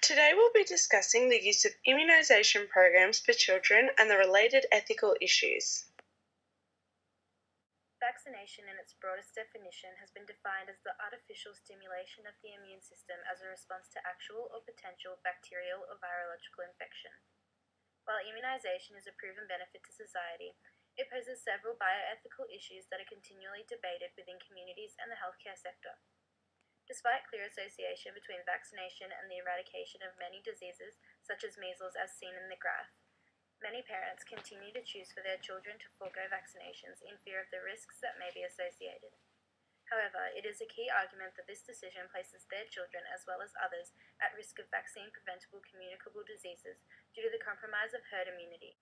Today we'll be discussing the use of immunisation programs for children and the related ethical issues. Vaccination in its broadest definition has been defined as the artificial stimulation of the immune system as a response to actual or potential bacterial or virological infection. While immunisation is a proven benefit to society, it poses several bioethical issues that are continually debated within communities and the healthcare sector. Despite clear association between vaccination and the eradication of many diseases, such as measles as seen in the graph, many parents continue to choose for their children to forego vaccinations in fear of the risks that may be associated. However, it is a key argument that this decision places their children, as well as others, at risk of vaccine-preventable communicable diseases due to the compromise of herd immunity.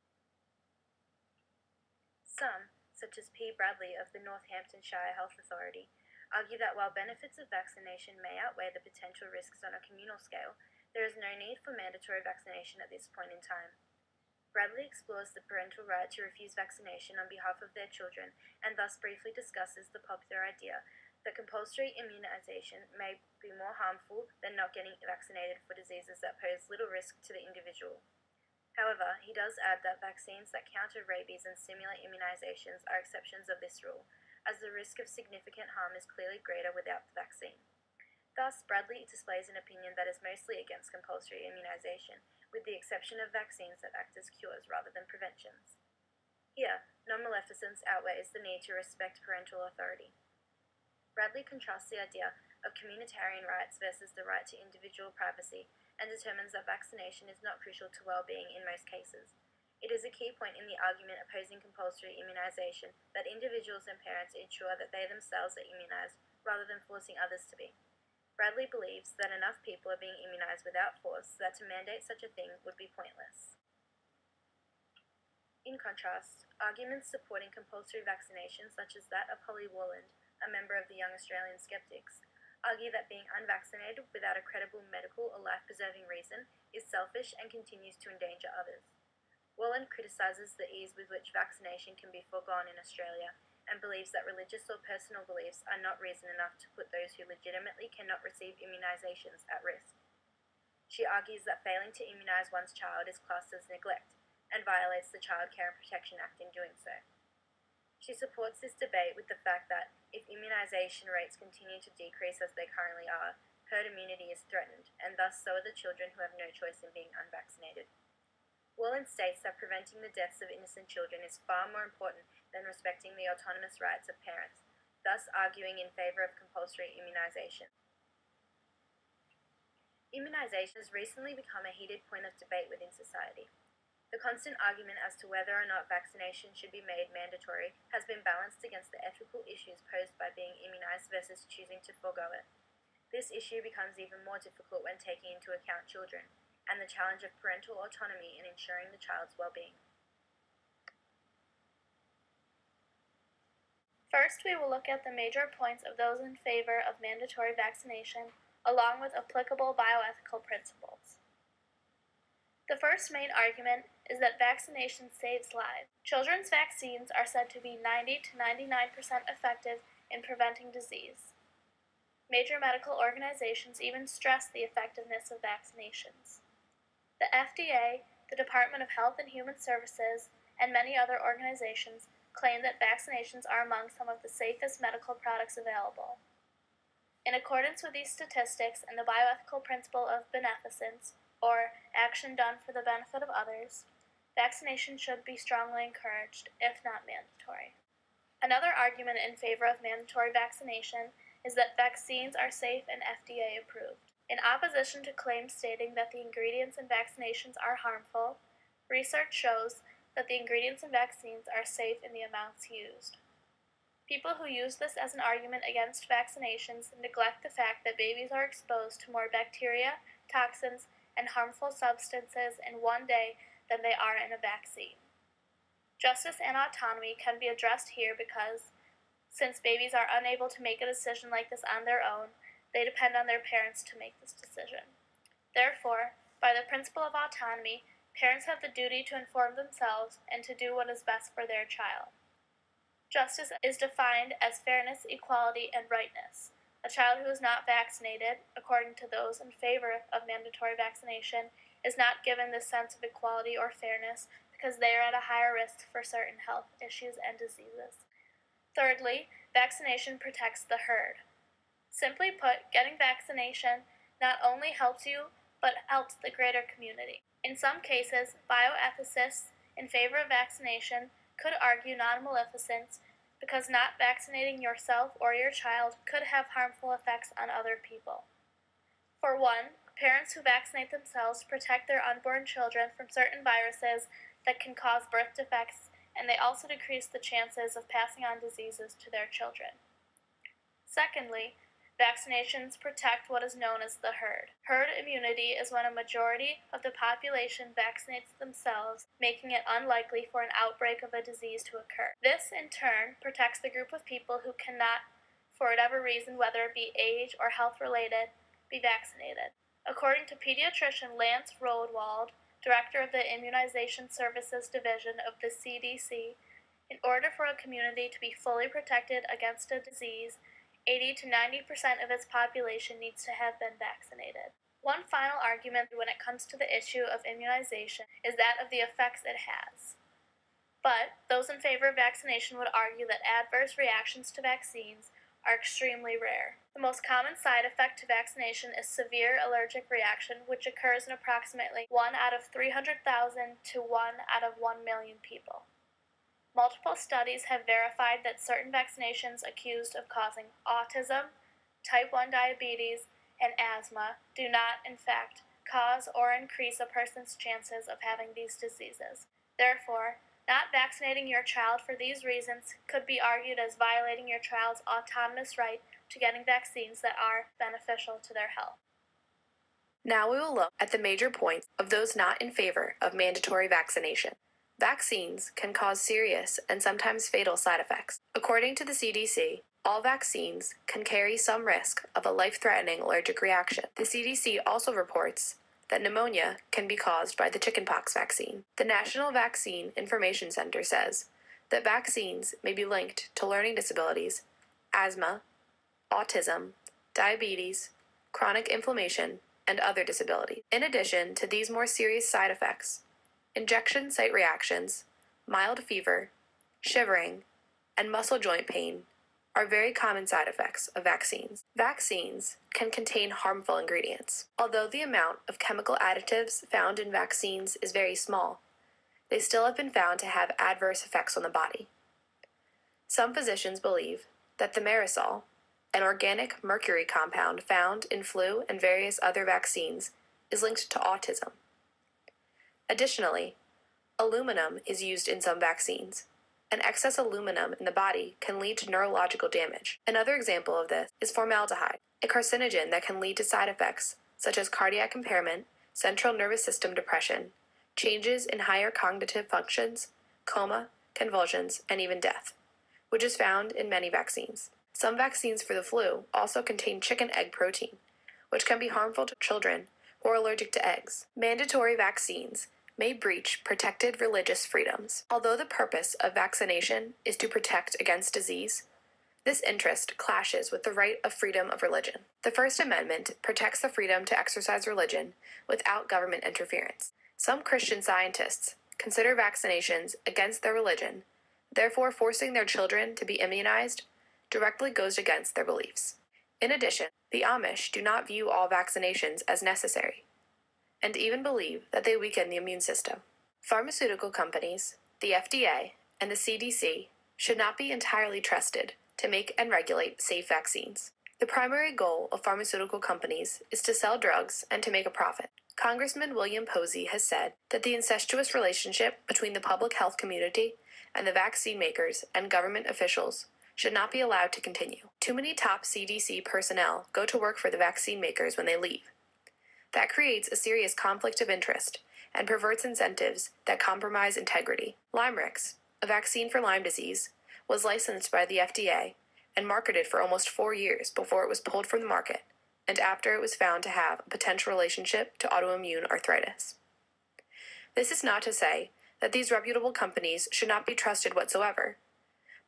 Some, such as P. Bradley of the Northamptonshire Health Authority, argue that while benefits of vaccination may outweigh the potential risks on a communal scale, there is no need for mandatory vaccination at this point in time. Bradley explores the parental right to refuse vaccination on behalf of their children and thus briefly discusses the popular idea that compulsory immunisation may be more harmful than not getting vaccinated for diseases that pose little risk to the individual. However, he does add that vaccines that counter rabies and similar immunisations are exceptions of this rule, as the risk of significant harm is clearly greater without the vaccine. Thus, Bradley displays an opinion that is mostly against compulsory immunisation, with the exception of vaccines that act as cures rather than preventions. Here, non-maleficence outweighs the need to respect parental authority. Bradley contrasts the idea of communitarian rights versus the right to individual privacy and determines that vaccination is not crucial to well-being in most cases. It is a key point in the argument opposing compulsory immunisation that individuals and parents ensure that they themselves are immunised rather than forcing others to be. Bradley believes that enough people are being immunised without force so that to mandate such a thing would be pointless. In contrast, arguments supporting compulsory vaccination, such as that of Holly Warland, a member of the Young Australian Skeptics, argue that being unvaccinated without a credible medical or life-preserving reason is selfish and continues to endanger others. Warland criticises the ease with which vaccination can be foregone in Australia and believes that religious or personal beliefs are not reason enough to put those who legitimately cannot receive immunisations at risk. She argues that failing to immunise one's child is classed as neglect and violates the Child Care and Protection Act in doing so. She supports this debate with the fact that if immunisation rates continue to decrease as they currently are, herd immunity is threatened, and thus so are the children who have no choice in being unvaccinated. Warland states that preventing the deaths of innocent children is far more important than respecting the autonomous rights of parents, thus arguing in favour of compulsory immunisation. Immunisation has recently become a heated point of debate within society. The constant argument as to whether or not vaccination should be made mandatory has been balanced against the ethical issues posed by being immunised versus choosing to forego it. This issue becomes even more difficult when taking into account children and the challenge of parental autonomy in ensuring the child's well-being. First, we will look at the major points of those in favor of mandatory vaccination, along with applicable bioethical principles. The first main argument is that vaccination saves lives. Children's vaccines are said to be 90 to 99% effective in preventing disease. Major medical organizations even stress the effectiveness of vaccinations. The FDA, the Department of Health and Human Services, and many other organizations claim that vaccinations are among some of the safest medical products available. In accordance with these statistics and the bioethical principle of beneficence, or action done for the benefit of others, vaccination should be strongly encouraged, if not mandatory. Another argument in favor of mandatory vaccination is that vaccines are safe and FDA approved. In opposition to claims stating that the ingredients in vaccinations are harmful, research shows that the ingredients in vaccines are safe in the amounts used. People who use this as an argument against vaccinations neglect the fact that babies are exposed to more bacteria, toxins, and harmful substances in one day than they are in a vaccine. Justice and autonomy can be addressed here because, since babies are unable to make a decision like this on their own, they depend on their parents to make this decision. Therefore, by the principle of autonomy, parents have the duty to inform themselves and to do what is best for their child. Justice is defined as fairness, equality, and rightness. A child who is not vaccinated, according to those in favor of mandatory vaccination, is not given this sense of equality or fairness because they are at a higher risk for certain health issues and diseases. Thirdly, vaccination protects the herd. Simply put, getting vaccination not only helps you, but helps the greater community. In some cases, bioethicists in favor of vaccination could argue non-maleficence because not vaccinating yourself or your child could have harmful effects on other people. For one, parents who vaccinate themselves protect their unborn children from certain viruses that can cause birth defects, and they also decrease the chances of passing on diseases to their children. Secondly, vaccinations protect what is known as the herd. Herd immunity is when a majority of the population vaccinates themselves, making it unlikely for an outbreak of a disease to occur. This, in turn, protects the group of people who cannot, for whatever reason, whether it be age or health-related, be vaccinated. According to pediatrician Lance Rodwald, director of the Immunization Services Division of the CDC, in order for a community to be fully protected against a disease, 80 to 90% of its population needs to have been vaccinated. One final argument when it comes to the issue of immunization is that of the effects it has. But those in favor of vaccination would argue that adverse reactions to vaccines are extremely rare. The most common side effect to vaccination is severe allergic reaction, which occurs in approximately 1 out of 300,000 to 1 out of 1 million people. Multiple studies have verified that certain vaccinations accused of causing autism, type 1 diabetes, and asthma do not, in fact, cause or increase a person's chances of having these diseases. Therefore, not vaccinating your child for these reasons could be argued as violating your child's autonomous right to getting vaccines that are beneficial to their health. Now we will look at the major points of those not in favor of mandatory vaccination. Vaccines can cause serious and sometimes fatal side effects. According to the CDC, all vaccines can carry some risk of a life-threatening allergic reaction. The CDC also reports that pneumonia can be caused by the chickenpox vaccine. The National Vaccine Information Center says that vaccines may be linked to learning disabilities, asthma, autism, diabetes, chronic inflammation, and other disabilities. In addition to these more serious side effects, injection site reactions, mild fever, shivering, and muscle joint pain are very common side effects of vaccines. Vaccines can contain harmful ingredients. Although the amount of chemical additives found in vaccines is very small, they still have been found to have adverse effects on the body. Some physicians believe that thimerosal, an organic mercury compound found in flu and various other vaccines, is linked to autism. Additionally, aluminum is used in some vaccines, and excess aluminum in the body can lead to neurological damage. Another example of this is formaldehyde, a carcinogen that can lead to side effects such as cardiac impairment, central nervous system depression, changes in higher cognitive functions, coma, convulsions, and even death, which is found in many vaccines. Some vaccines for the flu also contain chicken egg protein, which can be harmful to children who are allergic to eggs. Mandatory vaccines may breach protected religious freedoms. Although the purpose of vaccination is to protect against disease, this interest clashes with the right of freedom of religion. The First Amendment protects the freedom to exercise religion without government interference. Some Christian scientists consider vaccinations against their religion, therefore forcing their children to be immunized directly goes against their beliefs. In addition, the Amish do not view all vaccinations as necessary, and even believe that they weaken the immune system. Pharmaceutical companies, the FDA, and the CDC should not be entirely trusted to make and regulate safe vaccines. The primary goal of pharmaceutical companies is to sell drugs and to make a profit. Congressman William Posey has said that the incestuous relationship between the public health community and the vaccine makers and government officials should not be allowed to continue. Too many top CDC personnel go to work for the vaccine makers when they leave. That creates a serious conflict of interest and perverts incentives that compromise integrity. Limerix, a vaccine for Lyme disease, was licensed by the FDA and marketed for almost 4 years before it was pulled from the market, and after it was found to have a potential relationship to autoimmune arthritis. This is not to say that these reputable companies should not be trusted whatsoever,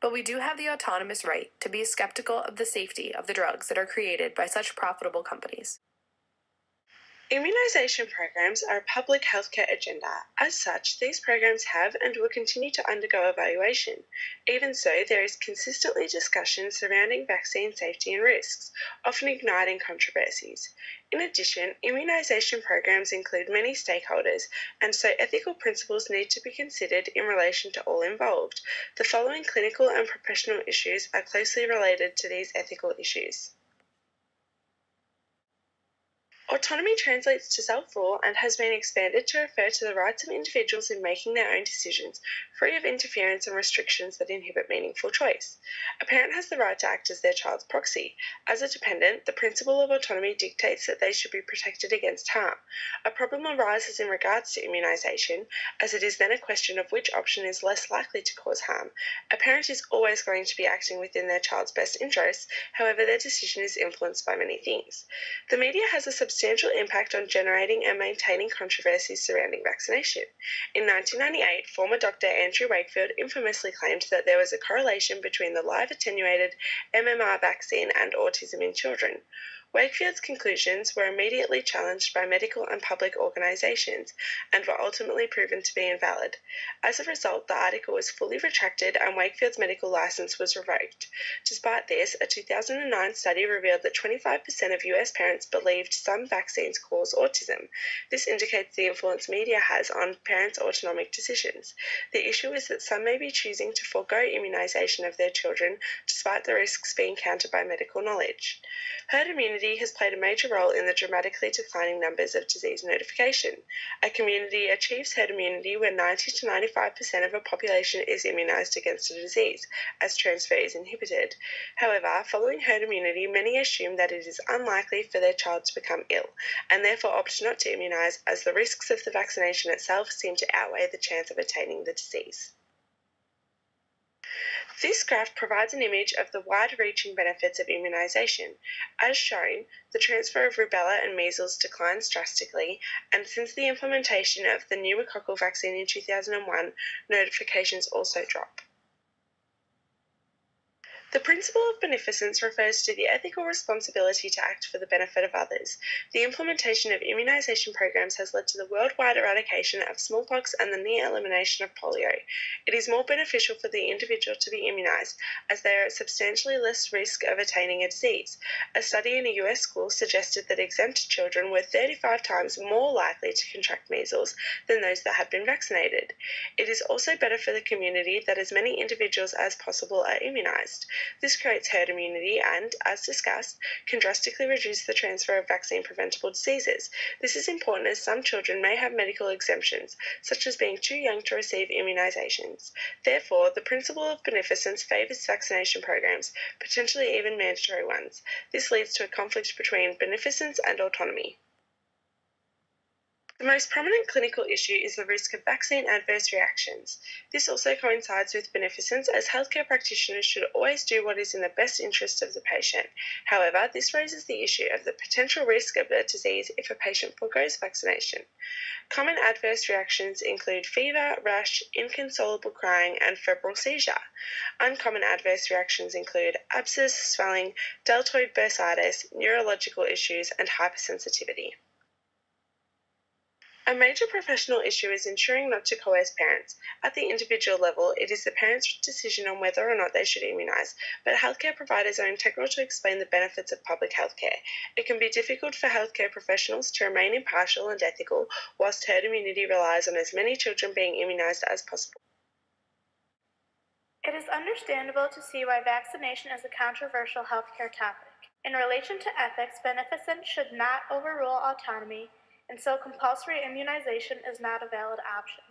But we do have the autonomous right to be skeptical of the safety of the drugs that are created by such profitable companies. Immunisation programs are a public healthcare agenda. As such, these programs have and will continue to undergo evaluation. Even so, there is consistently discussion surrounding vaccine safety and risks, often igniting controversies. In addition, immunisation programs include many stakeholders, and so ethical principles need to be considered in relation to all involved. The following clinical and professional issues are closely related to these ethical issues. Autonomy translates to self-rule and has been expanded to refer to the rights of individuals in making their own decisions, free of interference and restrictions that inhibit meaningful choice. A parent has the right to act as their child's proxy. As a dependent, the principle of autonomy dictates that they should be protected against harm. A problem arises in regards to immunisation, as it is then a question of which option is less likely to cause harm. A parent is always going to be acting within their child's best interests, however their decision is influenced by many things. The media has a substantial impact on generating and maintaining controversies surrounding vaccination. In 1998, former Dr. Andrew Wakefield infamously claimed that there was a correlation between the live attenuated MMR vaccine and autism in children. Wakefield's conclusions were immediately challenged by medical and public organisations and were ultimately proven to be invalid. As a result, the article was fully retracted and Wakefield's medical licence was revoked. Despite this, a 2009 study revealed that 25% of US parents believed some vaccines cause autism. This indicates the influence media has on parents' autonomic decisions. The issue is that some may be choosing to forego immunisation of their children despite the risks being countered by medical knowledge. Herd immunity has played a major role in the dramatically declining numbers of disease notification. A community achieves herd immunity when 90 to 95% of a population is immunised against a disease, as transfer is inhibited. However, following herd immunity, many assume that it is unlikely for their child to become ill, and therefore opt not to immunise, as the risks of the vaccination itself seem to outweigh the chance of attaining the disease. This graph provides an image of the wide-reaching benefits of immunisation. As shown, the transfer of rubella and measles declines drastically, and since the implementation of the pneumococcal vaccine in 2001, notifications also drop. The principle of beneficence refers to the ethical responsibility to act for the benefit of others. The implementation of immunisation programs has led to the worldwide eradication of smallpox and the near elimination of polio. It is more beneficial for the individual to be immunised, as they are at substantially less risk of attaining a disease. A study in a US school suggested that exempt children were 35 times more likely to contract measles than those that had been vaccinated. It is also better for the community that as many individuals as possible are immunised. This creates herd immunity and, as discussed, can drastically reduce the transfer of vaccine-preventable diseases. This is important as some children may have medical exemptions, such as being too young to receive immunisations. Therefore, the principle of beneficence favours vaccination programs, potentially even mandatory ones. This leads to a conflict between beneficence and autonomy. The most prominent clinical issue is the risk of vaccine adverse reactions. This also coincides with beneficence, as healthcare practitioners should always do what is in the best interest of the patient. However, this raises the issue of the potential risk of a disease if a patient forgoes vaccination. Common adverse reactions include fever, rash, inconsolable crying, and febrile seizure. Uncommon adverse reactions include abscess, swelling, deltoid bursitis, neurological issues, and hypersensitivity. A major professional issue is ensuring not to coerce parents. At the individual level, it is the parent's decision on whether or not they should immunise, but healthcare providers are integral to explain the benefits of public healthcare. It can be difficult for healthcare professionals to remain impartial and ethical, whilst herd immunity relies on as many children being immunised as possible. It is understandable to see why vaccination is a controversial healthcare topic. In relation to ethics, beneficence should not overrule autonomy, and so compulsory immunization is not a valid option.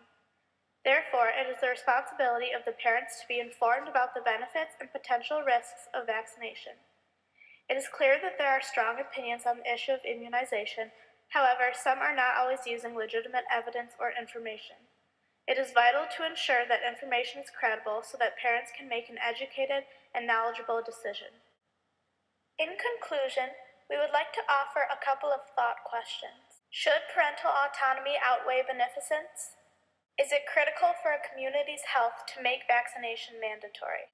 Therefore, it is the responsibility of the parents to be informed about the benefits and potential risks of vaccination. It is clear that there are strong opinions on the issue of immunization. However, some are not always using legitimate evidence or information. It is vital to ensure that information is credible so that parents can make an educated and knowledgeable decision. In conclusion, we would like to offer a couple of thought questions. Should parental autonomy outweigh beneficence? Is it critical for a community's health to make vaccination mandatory?